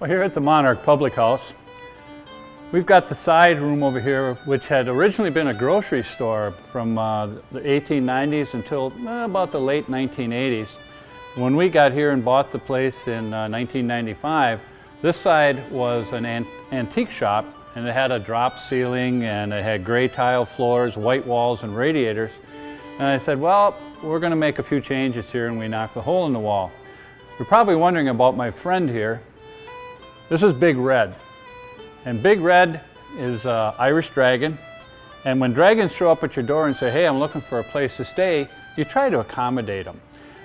Well, here at the Monarch Public House, we've got the side room over here, which had originally been a grocery store from the 1890s until about the late 1980s. When we got here and bought the place in 1995, this side was an antique shop, and it had a drop ceiling and it had gray tile floors, white walls, and radiators. And I said, well, we're going to make a few changes here, and we knocked a hole in the wall. You're probably wondering about my friend here. This is Big Red. And Big Red is an Irish dragon. And when dragons show up at your door and say, hey, I'm looking for a place to stay, you try to accommodate them.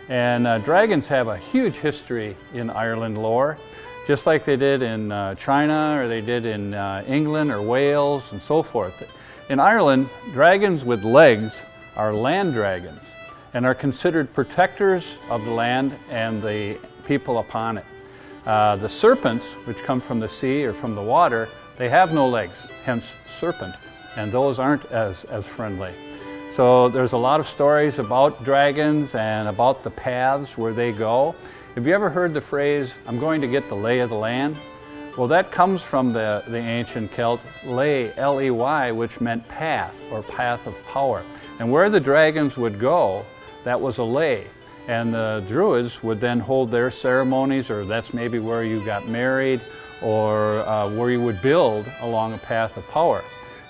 And dragons have a huge history in Ireland lore, just like they did in China, or they did in England or Wales and so forth. In Ireland, dragons with legs are land dragons and are considered protectors of the land and the people upon it. The serpents, which come from the sea or from the water, they have no legs, hence serpent, and those aren't as friendly. So there's a lot of stories about dragons and about the paths where they go. Have you ever heard the phrase, I'm going to get the lay of the land? Well, that comes from the ancient Celt, lay, L-E-Y, which meant path or path of power. And where the dragons would go, that was a lay. And the Druids would then hold their ceremonies, or that's maybe where you got married, or where you would build along a path of power.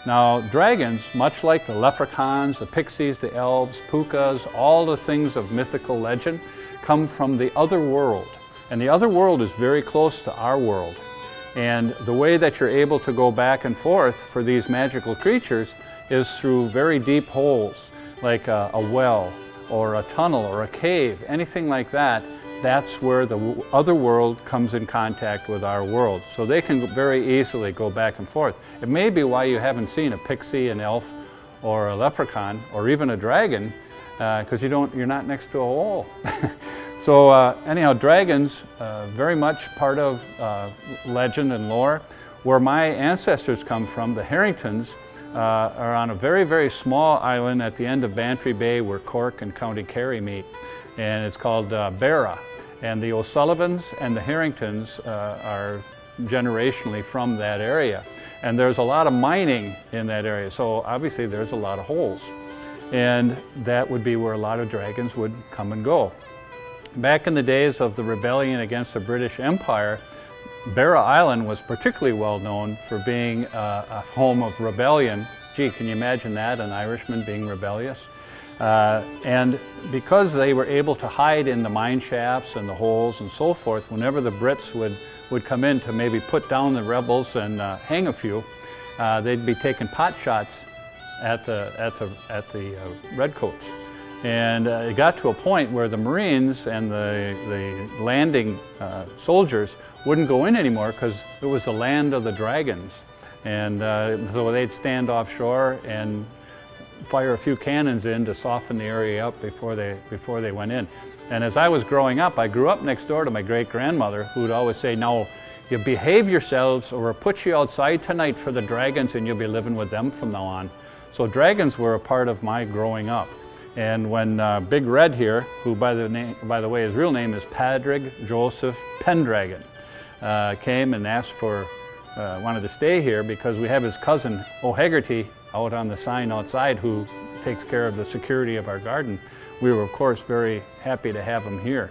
Now, dragons, much like the leprechauns, the pixies, the elves, pukas, all the things of mythical legend, come from the other world. And the other world is very close to our world. And the way that you're able to go back and forth for these magical creatures is through very deep holes, like a well, or a tunnel, or a cave, anything like that. That's where the other world comes in contact with our world. So they can very easily go back and forth. It may be why you haven't seen a pixie, an elf, or a leprechaun, or even a dragon, because you're not next to a hole. So anyhow, dragons, very much part of legend and lore. Where my ancestors come from, the Harringtons, are on a very, very small island at the end of Bantry Bay where Cork and County Kerry meet. And it's called Barra. And the O'Sullivans and the Harringtons are generationally from that area. And there's a lot of mining in that area, so obviously there's a lot of holes. And that would be where a lot of dragons would come and go. Back in the days of the rebellion against the British Empire, Barra Island was particularly well known for being a home of rebellion. Gee, can you imagine that, an Irishman being rebellious? And because they were able to hide in the mine shafts and the holes and so forth, whenever the Brits would come in to maybe put down the rebels and hang a few, they'd be taking pot shots at the redcoats. And it got to a point where the Marines and the landing soldiers wouldn't go in anymore because it was the land of the dragons. And so they'd stand offshore and fire a few cannons in to soften the area up before they went in. And as I was growing up, I grew up next door to my great-grandmother, who would always say, no, you behave yourselves or we'll put you outside tonight for the dragons and you'll be living with them from now on. So dragons were a part of my growing up. And when Big Red here, who by the way, his real name is Padraig Joseph Pendragon, came and asked for, wanted to stay here because we have his cousin O'Hegarty out on the sign outside who takes care of the security of our garden. We were of course very happy to have him here.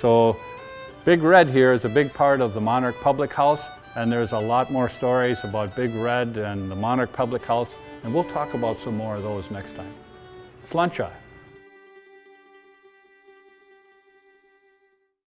So Big Red here is a big part of the Monarch Public House, and there's a lot more stories about Big Red and the Monarch Public House, and we'll talk about some more of those next time. Sláinte.